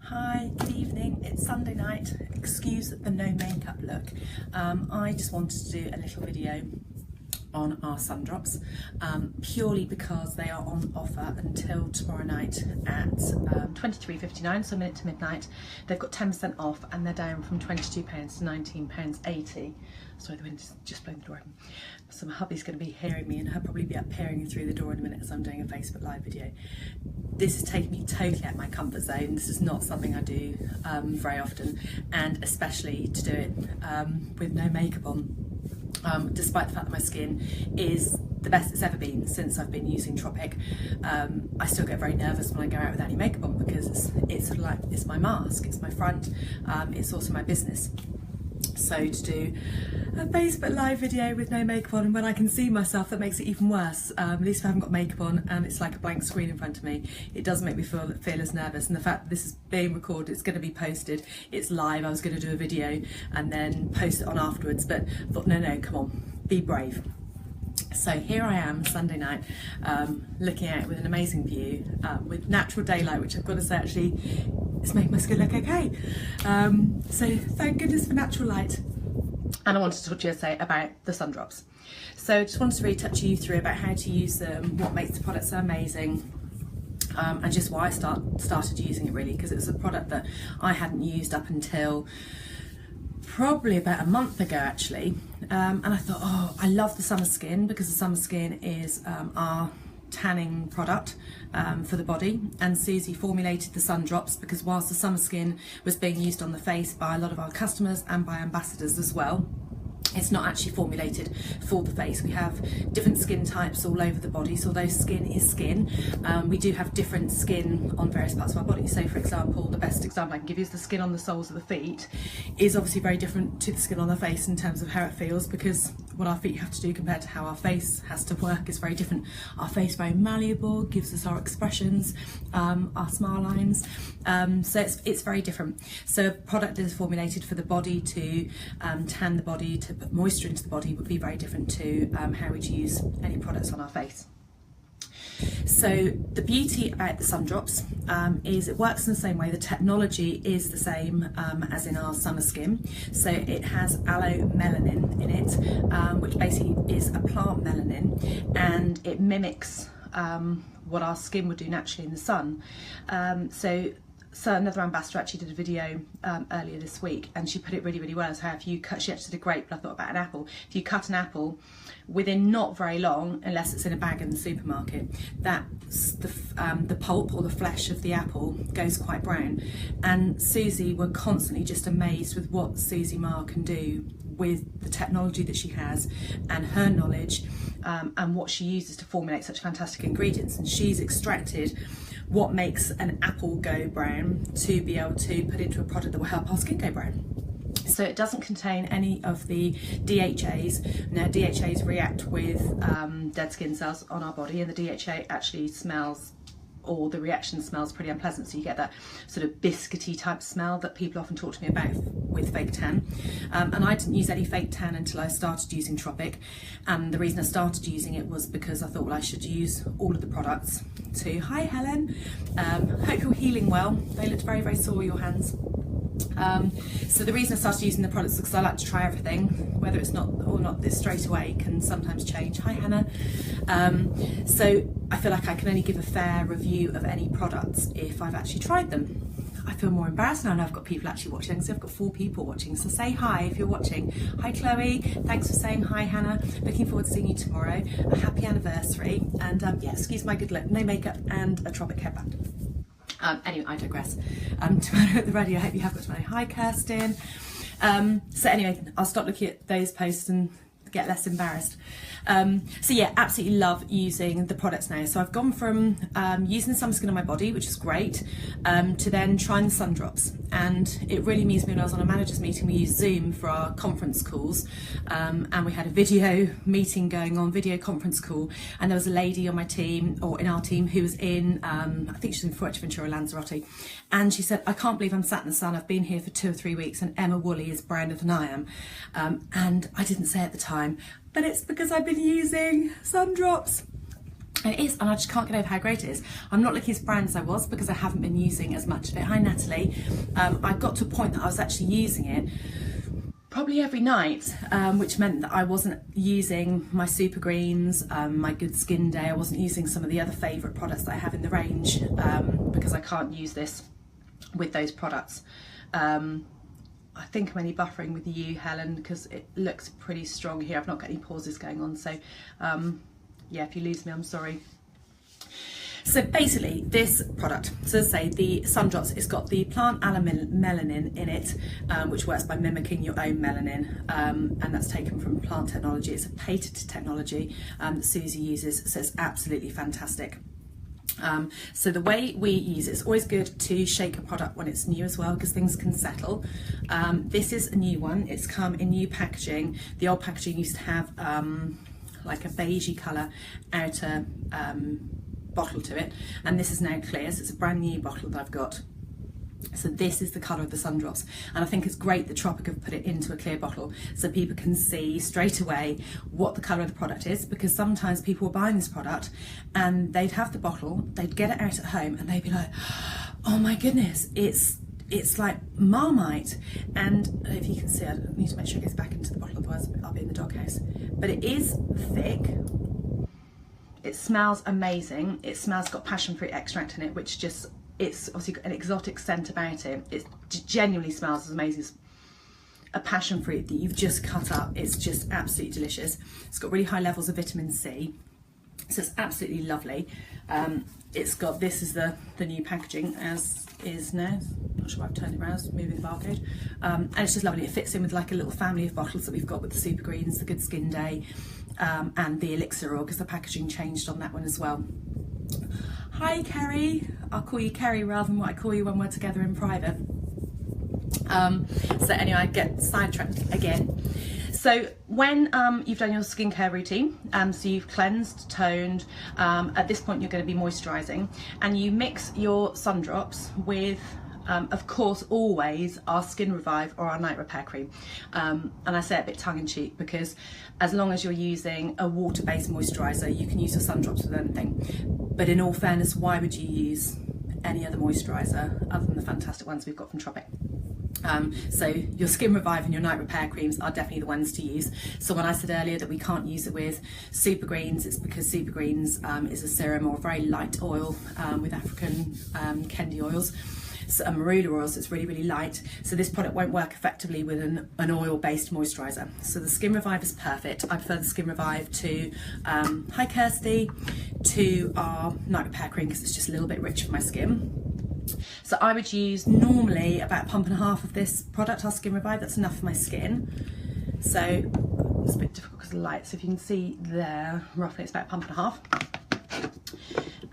Hi, good evening. It's Sunday night. Excuse the no makeup look. I just wanted to do a little video on our sun drops purely because they are on offer until tomorrow night at £23.59, so a minute to midnight. They've got 10% off and they're down from £22 to £19.80. Sorry, the wind's just blowing the door open. So my hubby's going to be hearing me and he'll probably be up peering through the door in a minute as I'm doing a Facebook Live video. This has taken me totally out of my comfort zone. This is not something I do very often, and especially to do it with no makeup on. Despite the fact that my skin is the best it's ever been since I've been using Tropic, I still get very nervous when I go out without any makeup on because it's sort of like, it's my mask, it's my front, it's also my business. So to do a Facebook Live video with no makeup on and when I can see myself, that makes it even worse. At least if I haven't got makeup on and it's like a blank screen in front of me, it does make me feel as nervous. And the fact that this is being recorded, it's going to be posted, it's live. I was going to do a video and then post it on afterwards, but I thought, no, come on, be brave. So here I am Sunday night, looking out with an amazing view, with natural daylight, which I've got to say actually it's making my skin look okay. So thank goodness for natural light. And I wanted to talk to you today about the sun drops. So I just wanted to really touch you through about how to use them, what makes the product so amazing, and just why I started using it really, because it was a product that I hadn't used up until probably about a month ago actually, and I thought, oh, I love the Summer Skin because the Summer Skin is our tanning product for the body, and Susie formulated the sun drops because whilst the Summer Skin was being used on the face by a lot of our customers and by ambassadors as well, it's not actually formulated for the face. We have different skin types all over the body, so although skin is skin, we do have different skin on various parts of our body. So for example, the best example I can give you is the skin on the soles of the feet is obviously very different to the skin on the face in terms of how it feels, because what our feet have to do compared to how our face has to work is very different. Our face very malleable, gives us our expressions, our smile lines, so it's very different. So a product that is formulated for the body to tan the body, to put moisture into the body, would be very different to how we'd use any products on our face. So the beauty about the sun drops is it works in the same way. The technology is the same as in our Summer Skin. So it has allo-melanin in it, which basically is a plant melanin, and it mimics what our skin would do naturally in the sun. So another ambassador actually did a video earlier this week, and she put it really well as how if you cut, she actually did a grape, but I thought about an apple. If you cut an apple, within not very long, unless it's in a bag in the supermarket, the pulp or the flesh of the apple goes quite brown. And Susie, were constantly just amazed with what Susie Ma can do with the technology that she has and her knowledge, and what she uses to formulate such fantastic ingredients. And she's extracted what makes an apple go brown to be able to put into a product that will help our skin go brown. So it doesn't contain any of the DHAs. Now DHAs react with dead skin cells on our body, and the DHA actually smells, or the reaction smells pretty unpleasant, so you get that sort of biscuity type smell that people often talk to me about with fake tan. And I didn't use any fake tan until I started using Tropic, and the reason I started using it was because I thought, well, I should use all of the products to, hi Helen, hope you're healing well. They looked very sore, your hands. So the reason I started using the products is because I like to try everything, whether it's not or not this straight away can sometimes change. Hi Hannah. So I feel like I can only give a fair review of any products if I've actually tried them. I feel more embarrassed now I've got people actually watching, so I've got 4 people watching, so say hi if you're watching. Hi Chloe, thanks for saying hi Hannah, looking forward to seeing you tomorrow. A happy anniversary, and yeah, excuse my good look, no makeup and a Tropic headband. Anyway, I digress. Tomorrow at the radio, I hope you have got tomorrow. Hi Kirsten. So anyway, I'll stop looking at those posts and get less embarrassed. So yeah, absolutely love using the products now. So I've gone from using the Summer Skin on my body, which is great, to then trying the sun drops. And it really amused me when I was on a managers meeting. We used Zoom for our conference calls, and we had a video meeting going on, video conference call, and there was a lady on my team, or in our team, who was in, I think she's in Fuerteventura, Lanzarote, and she said, I can't believe I'm sat in the sun, I've been here for 2 or 3 weeks and Emma Woolley is browner than I am. And I didn't say at the time, but it's because I've been using sun drops. And it is, and I just can't get over how great it is. I'm not looking as brown as I was because I haven't been using as much of it. Hi Natalie. I got to a point that I was actually using it probably every night, which meant that I wasn't using my super greens, my good skin day. I wasn't using some of the other favourite products that I have in the range, because I can't use this with those products. I think I'm only buffering with you, Helen, because it looks pretty strong here. I've not got any pauses going on, so yeah, if you lose me, I'm sorry. So basically this product, so as I say, the sun drops, it's got the plant allo-melanin in it, which works by mimicking your own melanin, and that's taken from plant technology. It's a patented technology that Susie uses, so it's absolutely fantastic. So the way we use it, it's always good to shake a product when it's new as well, because things can settle. This is a new one. It's come in new packaging. The old packaging used to have like a beigey colour outer bottle to it, and this is now clear, so it's a brand new bottle that I've got. So this is the colour of the sun drops, and I think it's great that Tropic have put it into a clear bottle so people can see straight away what the colour of the product is, because sometimes people were buying this product and they'd have the bottle, they'd get it out at home and they'd be like, oh my goodness, it's like Marmite. And if you can see, I need to make sure it gets back into the bottle, otherwise I'll be in the doghouse. But it is thick. It smells amazing. It smells, got passion fruit extract in it, which just, it's obviously got an exotic scent about it. It genuinely smells as amazing as a passion fruit that you've just cut up. It's just absolutely delicious. It's got really high levels of vitamin C, so it's absolutely lovely. It's got, this is the new packaging as is now. Not sure why I've turned it around, moving the barcode. And it's just lovely. It fits in with like a little family of bottles that we've got with the Super Greens, the Good Skin Day, and the Elixir Oil, because the packaging changed on that one as well. Hi Kerry, I'll call you Kerry rather than what I call you when we're together in private. So anyway, I get sidetracked again. So when you've done your skincare routine, so you've cleansed, toned, at this point you're going to be moisturising, and you mix your sun drops with, of course, always our Skin Revive or our Night Repair Cream. And I say it a bit tongue-in-cheek because as long as you're using a water-based moisturiser, you can use your sun drops with anything. But in all fairness, why would you use any other moisturiser other than the fantastic ones we've got from Tropic? So your Skin Revive and your Night Repair creams are definitely the ones to use. So when I said earlier that we can't use it with Super Greens, it's because Super Greens is a serum or a very light oil with African Kendi oils. So, marula oils, so it's really, really light. So this product won't work effectively with an oil-based moisturiser. So the Skin Revive is perfect. I prefer the Skin Revive to, hi Kirsty, to our Night Repair cream because it's just a little bit rich for my skin. So I would use normally about a pump and a half of this product, our Skin Revive. That's enough for my skin. So it's a bit difficult because of the light. So if you can see there, roughly it's about a pump and a half.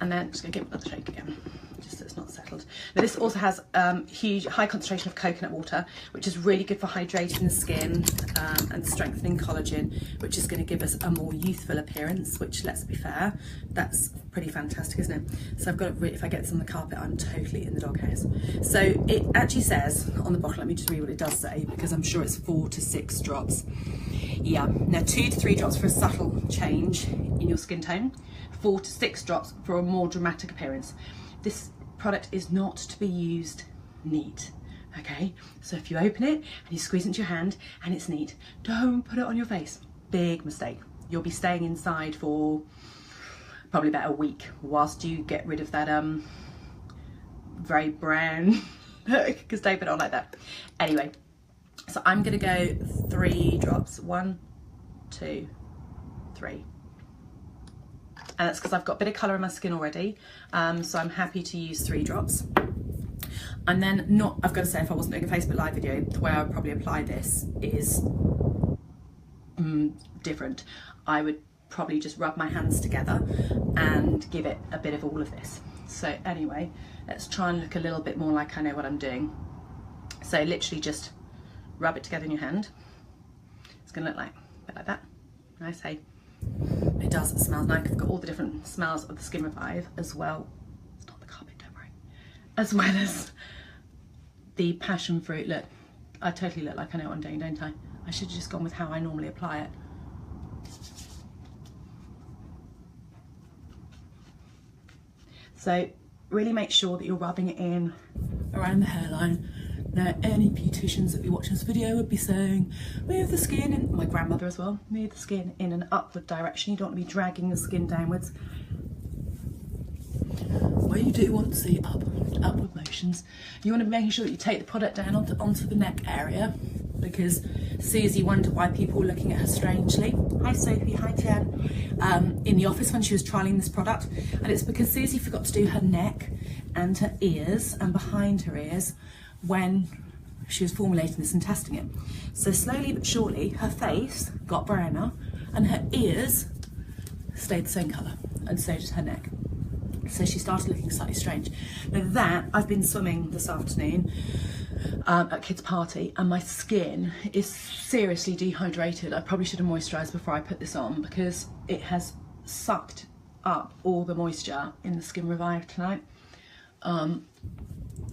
And then I'm just going to give it another shake again, just so it's not settled. Now this also has high concentration of coconut water, which is really good for hydrating the skin and strengthening collagen, which is going to give us a more youthful appearance, which, let's be fair, that's pretty fantastic, isn't it? So I've got it, if I get this on the carpet, I'm totally in the doghouse. So it actually says on the bottle, let me just read what it does say, because I'm sure it's 4 to 6 drops. Yeah, now 2 to 3 drops for a subtle change in your skin tone, 4 to 6 drops for a more dramatic appearance. This product is not to be used neat, okay? So if you open it and you squeeze it into your hand and it's neat, don't put it on your face. Big mistake. You'll be staying inside for probably about a week whilst you get rid of that very brown, because don't put it on like that. Anyway, so I'm gonna go 3 drops. 1, 2, 3. And that's because I've got a bit of colour in my skin already, so I'm happy to use 3 drops. And then I've got to say, if I wasn't doing a Facebook Live video, the way I would probably apply this is different. I would probably just rub my hands together and give it a bit of all of this. So anyway, let's try and look a little bit more like I know what I'm doing. So literally just rub it together in your hand. It's going to look like a bit like that. Nice, hey? It does, it smells nice. I've got all the different smells of the Skin Revive as well. It's not the carpet, don't worry. As well as the passion fruit. Look, I totally look like I know what I'm doing, don't I? I should have just gone with how I normally apply it. So really make sure that you're rubbing it in around the hairline. Now, any beauticians that be watching this video would be saying, move the skin, and my grandmother as well, move the skin in an upward direction. You don't want to be dragging the skin downwards. Where you do want to see upward motions, you want to be making sure that you take the product down onto the neck area, because Susie wondered why people were looking at her strangely. Hi Sophie, hi Jen. In the office when she was trialling this product, and it's because Susie forgot to do her neck and her ears and behind her ears when she was formulating this and testing it. So slowly but surely her face got browner and her ears stayed the same colour, and so did her neck. So she started looking slightly strange. Now that, I've been swimming this afternoon at kids' party, and my skin is seriously dehydrated. I probably should have moisturised before I put this on, because it has sucked up all the moisture in the Skin Revive tonight.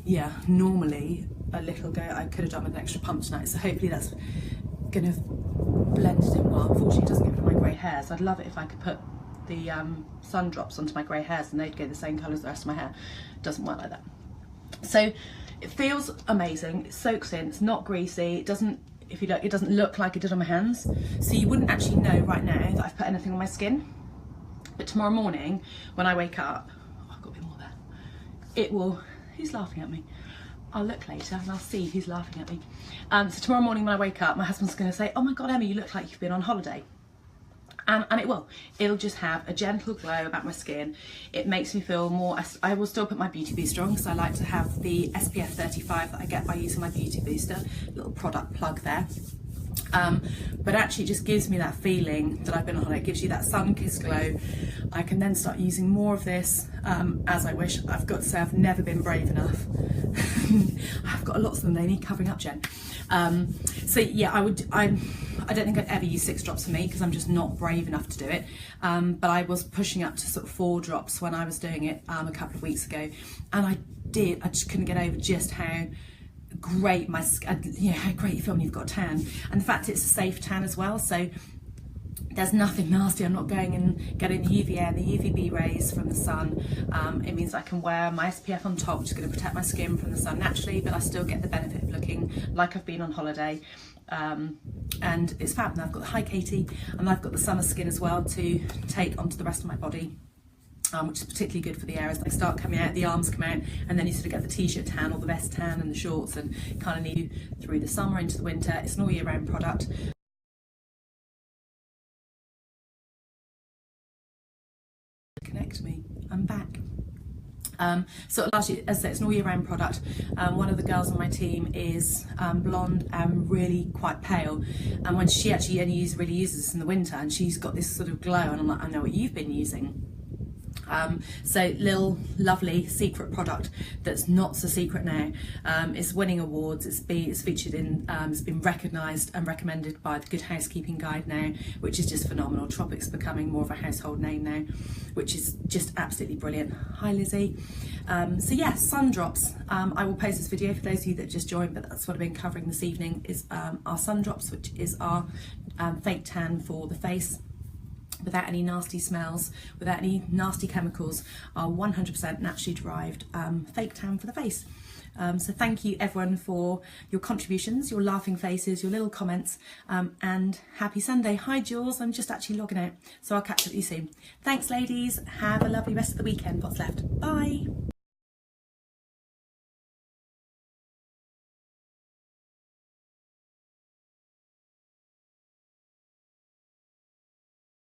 Yeah, normally a little go, I could have done with an extra pump tonight, so hopefully that's going to blend it in well. Unfortunately it doesn't get rid of my grey hairs. I'd love it if I could put the sun drops onto my grey hairs and they'd go the same colour as the rest of my hair. It doesn't work like that. So it feels amazing, it soaks in, it's not greasy, it doesn't, if you look, it doesn't look like it did on my hands, so you wouldn't actually know right now that I've put anything on my skin. But tomorrow morning when I wake up, oh, I've got a bit more there, it will, who's laughing at me? I'll look later and I'll see who's laughing at me. So tomorrow morning when I wake up, my husband's going to say, oh my god Emma, you look like you've been on holiday. And it will. It'll just have a gentle glow about my skin. It makes me feel more, I will still put my Beauty Booster on because I like to have the SPF 35 that I get by using my Beauty Booster, little product plug there. But actually it just gives me that feeling that I've been on holiday. It gives you that sun-kissed glow. I can then start using more of this as I wish. I've got to say I've never been brave enough. I've got lots of them, they need covering up, Jen. So yeah, I don't think I'd ever use 6 drops for me because I'm just not brave enough to do it. But I was pushing up to sort of 4 drops when I was doing it a couple of weeks ago, and I just couldn't get over just how great my how great you feel when you've got a tan, and the fact it's a safe tan as well. So there's nothing nasty. I'm not going and getting the UVA and the UVB rays from the sun. It means I can wear my SPF on top, which is going to protect my skin from the sun naturally, but I still get the benefit of looking like I've been on holiday. And it's fab. And I've got the Hi Katie, and I've got the summer skin as well to take onto the rest of my body. Which is particularly good for the areas that start coming out, the arms come out, and then you sort of get the t-shirt tan or the vest tan and the shorts, and kind of need you through the summer into the winter. It's an all year round product. Connect me, I'm back. So largely, as I say, it's an all year round product. One of the girls on my team is blonde and really quite pale, and when she actually only really uses this in the winter, and she's got this sort of glow, and I'm like, I know what you've been using. So little lovely secret product that's not so secret now. It's winning awards, it's featured in, it's been recognised and recommended by the Good Housekeeping Guide now, which is just phenomenal. Tropic's becoming more of a household name now, which is just absolutely brilliant. Hi Lizzie. So yeah, sun drops. I will post this video for those of you that just joined, but that's what I've been covering this evening is our sun drops, which is our fake tan for the face, without any nasty smells, without any nasty chemicals, are 100% naturally derived fake tan for the face. So thank you everyone for your contributions, your laughing faces, your little comments, and happy Sunday. Hi Jules, I'm just actually logging out, so I'll catch up with you soon. Thanks ladies, have a lovely rest of the weekend, what's left. Bye.